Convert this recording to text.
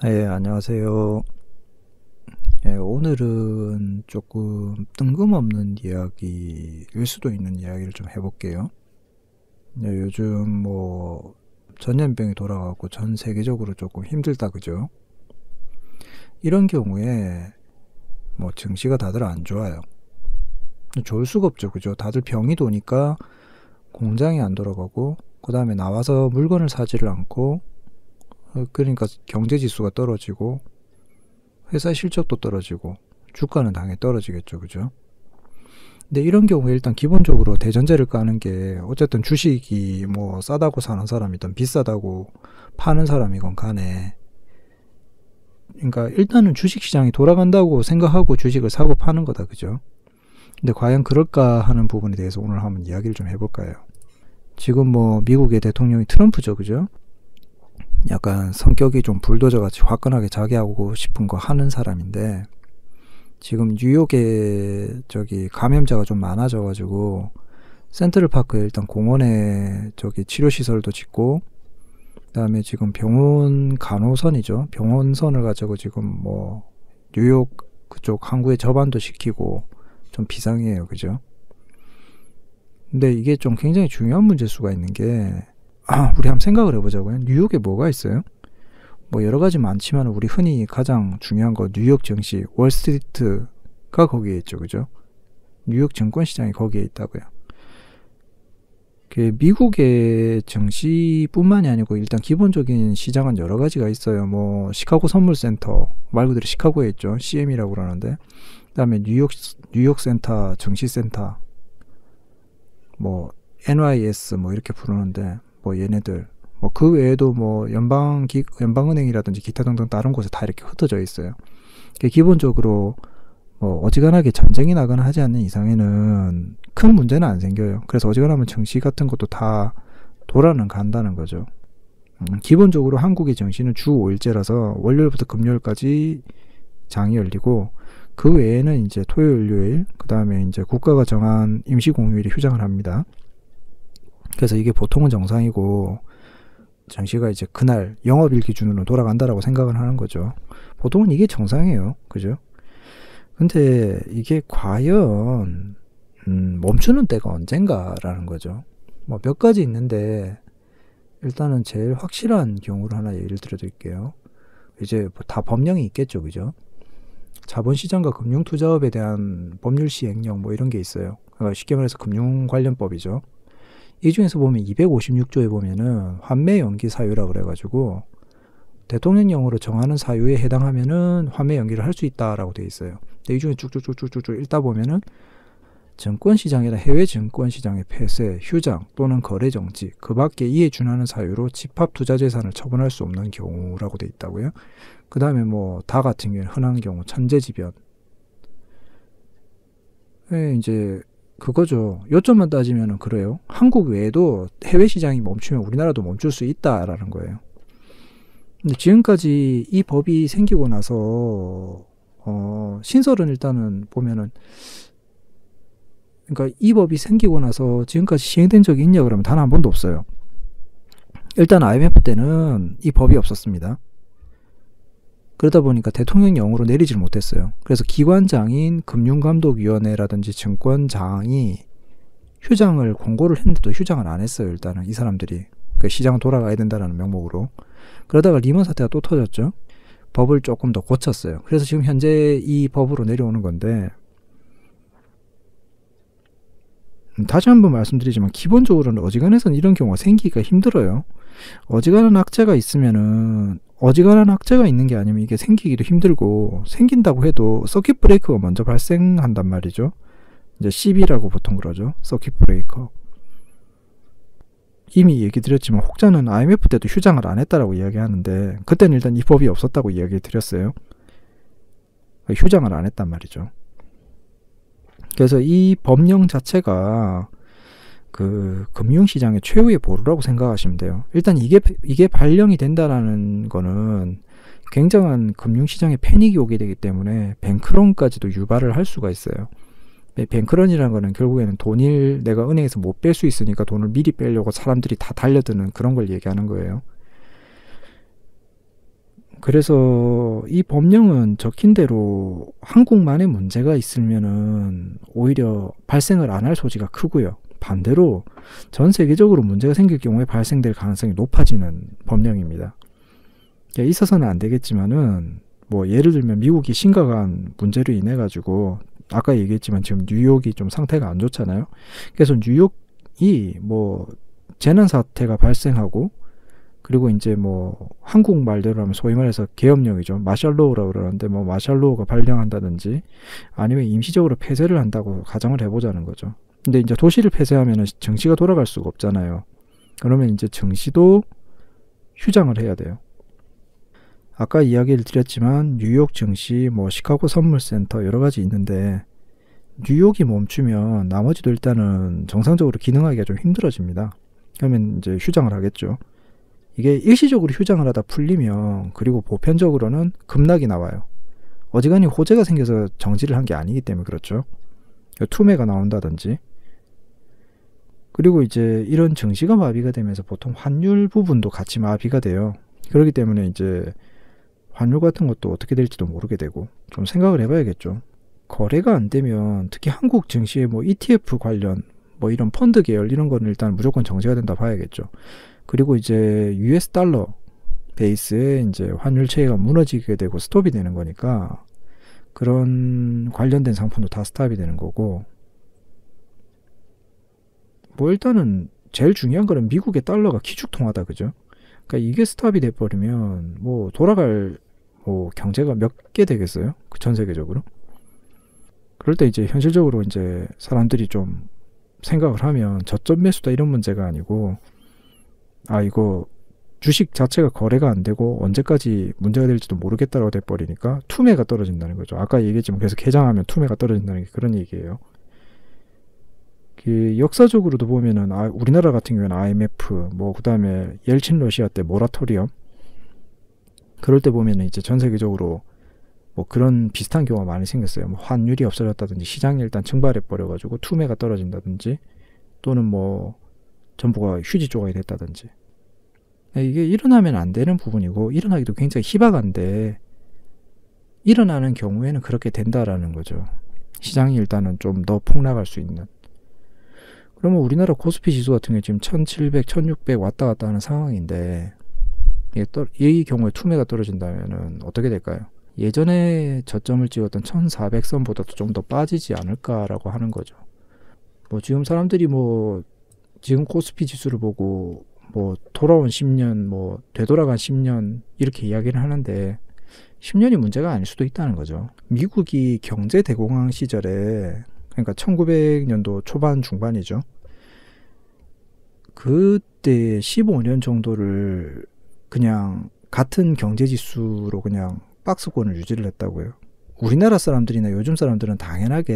예, 안녕하세요. 예, 오늘은 조금 뜬금없는 이야기일 수도 있는 이야기를 좀 해볼게요. 예, 요즘 뭐 전염병이 돌아가고 전 세계적으로 조금 힘들다, 그죠? 이런 경우에 뭐 증시가 다들 안 좋아요. 좋을 수가 없죠, 그죠? 다들 병이 도니까 공장이 안 돌아가고, 그 다음에 나와서 물건을 사지를 않고, 그러니까 경제 지수가 떨어지고, 회사 실적도 떨어지고, 주가는 당연히 떨어지겠죠, 그죠? 근데 이런 경우에 일단 기본적으로 대전제를 까는 게 어쨌든 주식이 뭐 싸다고 사는 사람이든 비싸다고 파는 사람이건 간에, 그러니까 일단은 주식시장이 돌아간다고 생각하고 주식을 사고 파는 거다, 그죠? 근데 과연 그럴까 하는 부분에 대해서 오늘 한번 이야기를 좀 해볼까요? 지금 뭐 미국의 대통령이 트럼프죠, 그죠? 약간 성격이 좀 불도저 같이 화끈하게 자기 하고 싶은 거 하는 사람인데, 지금 뉴욕에 저기 감염자가 좀 많아져가지고 센트럴파크에 일단 공원에 저기 치료시설도 짓고, 그다음에 지금 병원 간호선이죠, 병원선을 가지고 지금 뭐 뉴욕 그쪽 항구에 접안도 시키고 좀 비상이에요, 그죠? 근데 이게 좀 굉장히 중요한 문제 수가 있는 게, 우리 한번 생각을 해보자고요. 뉴욕에 뭐가 있어요? 뭐 여러 가지 많지만 우리 흔히 가장 중요한 거 뉴욕 증시, 월스트리트가 거기에 있죠, 그죠? 뉴욕 증권시장이 거기에 있다고요. 그 미국의 증시뿐만이 아니고 일단 기본적인 시장은 여러 가지가 있어요. 뭐 시카고 선물센터, 말 그대로 시카고에 있죠, CM이라고 그러는데, 그다음에 뉴욕 센터, 증시센터, 뭐 NYS 뭐 이렇게 부르는데, 뭐 얘네들 뭐 그 외에도 뭐 연방은행이라든지 기타 등등 다른 곳에 다 이렇게 흩어져 있어요. 기본적으로 뭐 어지간하게 전쟁이 나거나 하지 않는 이상에는 큰 문제는 안 생겨요. 그래서 어지간하면 증시 같은 것도 다 돌아는 간다는 거죠. 기본적으로 한국의 증시는 주 5일제라서 월요일부터 금요일까지 장이 열리고, 그 외에는 이제 토요일, 일요일, 그 다음에 이제 국가가 정한 임시공휴일이 휴장을 합니다. 그래서 이게 보통은 정상이고, 증시가 이제 그날 영업일 기준으로 돌아간다라고 생각을 하는 거죠. 보통은 이게 정상이에요, 그죠? 근데 이게 과연 멈추는 때가 언젠가라는 거죠. 뭐 몇 가지 있는데, 일단은 제일 확실한 경우를 하나 예를 들어 드릴게요. 이제 뭐다 법령이 있겠죠, 그죠? 자본시장과 금융투자업에 대한 법률 시행령 뭐 이런 게 있어요. 그러니까 쉽게 말해서 금융관련법이죠. 이 중에서 보면 256조에 보면은 환매 연기 사유라 그래가지고 대통령령으로 정하는 사유에 해당하면은 환매 연기를 할 수 있다라고 돼 있어요. 근데 이 중에 쭉쭉쭉쭉쭉 읽다 보면은 증권시장이나 해외 증권시장의 폐쇄, 휴장 또는 거래 정지, 그 밖에 이에 준하는 사유로 집합투자재산을 처분할 수 없는 경우라고 돼 있다고요. 그 다음에 뭐 다 같은 경우에 흔한 경우 천재지변. 이제 그거죠. 요점만 따지면 그래요. 한국 외에도 해외 시장이 멈추면 우리나라도 멈출 수 있다라는 거예요. 근데 지금까지 이 법이 생기고 나서 신설은 일단은 보면은, 그러니까 이 법이 생기고 나서 지금까지 시행된 적이 있냐 그러면 단 한 번도 없어요. 일단 IMF 때는 이 법이 없었습니다. 그러다 보니까 대통령령으로 내리지를 못했어요. 그래서 기관장인 금융감독위원회라든지 증권장이 휴장을 권고를 했는데도 휴장을 안 했어요. 일단은 이 사람들이 그 시장은 돌아가야 된다는 명목으로. 그러다가 리먼 사태가 또 터졌죠. 법을 조금 더 고쳤어요. 그래서 지금 현재 이 법으로 내려오는 건데, 다시 한번 말씀드리지만 기본적으로는 어지간해서는 이런 경우가 생기기가 힘들어요. 어지간한 악재가 있으면은, 어지간한 악재가 있는 게 아니면 이게 생기기도 힘들고, 생긴다고 해도 서킷 브레이커가 먼저 발생한단 말이죠. 이제 CB라고 보통 그러죠, 서킷 브레이커. 이미 얘기 드렸지만 혹자는 IMF 때도 휴장을 안 했다라고 이야기하는데, 그때는 일단 이 법이 없었다고 이야기 드렸어요. 휴장을 안 했단 말이죠. 그래서 이 법령 자체가 그 금융시장의 최후의 보루라고 생각하시면 돼요. 일단 이게 발령이 된다라는 거는 굉장한 금융시장에 패닉이 오게 되기 때문에 뱅크런까지도 유발을 할 수가 있어요. 뱅크런이라는 거는 결국에는 돈을 내가 은행에서 못 뺄 수 있으니까 돈을 미리 빼려고 사람들이 다 달려드는 그런 걸 얘기하는 거예요. 그래서 이 법령은 적힌 대로 한국만의 문제가 있으면은 오히려 발생을 안 할 소지가 크고요. 반대로 전 세계적으로 문제가 생길 경우에 발생될 가능성이 높아지는 법령입니다. 있어서는 안 되겠지만은 뭐 예를 들면 미국이 심각한 문제로 인해 가지고 아까 얘기했지만 지금 뉴욕이 좀 상태가 안 좋잖아요. 그래서 뉴욕이 뭐 재난 사태가 발생하고 그리고 이제 뭐 한국 말대로 하면 소위 말해서 계엄령이죠. 마샬로우라고 그러는데 뭐 마샬로우가 발령한다든지 아니면 임시적으로 폐쇄를 한다고 가정을 해보자는 거죠. 근데 이제 도시를 폐쇄하면 정시가 돌아갈 수가 없잖아요. 그러면 이제 정시도 휴장을 해야 돼요. 아까 이야기를 드렸지만 뉴욕 증시, 뭐 시카고 선물센터 여러 가지 있는데 뉴욕이 멈추면 나머지도 일단은 정상적으로 기능하기가 좀 힘들어집니다. 그러면 이제 휴장을 하겠죠. 이게 일시적으로 휴장을 하다 풀리면 그리고 보편적으로는 급락이 나와요. 어지간히 호재가 생겨서 정지를 한 게 아니기 때문에 그렇죠. 투매가 나온다든지. 그리고 이제 이런 증시가 마비가 되면서 보통 환율 부분도 같이 마비가 돼요. 그렇기 때문에 이제 환율 같은 것도 어떻게 될지도 모르게 되고 좀 생각을 해봐야겠죠. 거래가 안 되면 특히 한국 증시의 뭐 ETF 관련 뭐 이런 펀드 계열 이런 거는 일단 무조건 정지가 된다 봐야겠죠. 그리고 이제 US 달러 베이스에 이제 환율 체계가 무너지게 되고 스톱이 되는 거니까 그런 관련된 상품도 다 스탑이 되는 거고 뭐 일단은 제일 중요한 거는 미국의 달러가 기축통화다 그죠? 그러니까 이게 스탑이 돼버리면 뭐 돌아갈 뭐 경제가 몇 개 되겠어요? 전 세계적으로. 그럴 때 이제 현실적으로 이제 사람들이 좀 생각을 하면 저점 매수다 이런 문제가 아니고 아 이거 주식 자체가 거래가 안 되고 언제까지 문제가 될지도 모르겠다라고 돼버리니까 투매가 떨어진다는 거죠. 아까 얘기했지만 계속 개장하면 투매가 떨어진다는 게 그런 얘기예요. 그 역사적으로도 보면은 우리나라 같은 경우에는 IMF 뭐 그다음에 옐친 러시아 때 모라토리엄 그럴 때 보면은 이제 전 세계적으로 뭐 그런 비슷한 경우가 많이 생겼어요. 뭐 환율이 없어졌다든지 시장이 일단 증발해 버려가지고 투매가 떨어진다든지 또는 뭐 전부가 휴지 조각이 됐다든지 이게 일어나면 안 되는 부분이고 일어나기도 굉장히 희박한데 일어나는 경우에는 그렇게 된다라는 거죠. 시장이 일단은 좀 더 폭락할 수 있는. 그러면 우리나라 코스피 지수 같은 경우에 지금 1700, 1600 왔다 갔다 하는 상황인데 이 경우에 투매가 떨어진다면 어떻게 될까요? 예전에 저점을 찍었던 1400선보다도 좀 더 빠지지 않을까라고 하는 거죠. 뭐 지금 사람들이 뭐 지금 코스피 지수를 보고 뭐 돌아온 10년 뭐 되돌아간 10년 이렇게 이야기를 하는데 10년이 문제가 아닐 수도 있다는 거죠. 미국이 경제 대공황 시절에 그러니까 1900년도 초반 중반이죠. 그때 15년 정도를 그냥 같은 경제지수로 그냥 박스권을 유지를 했다고요. 우리나라 사람들이나 요즘 사람들은 당연하게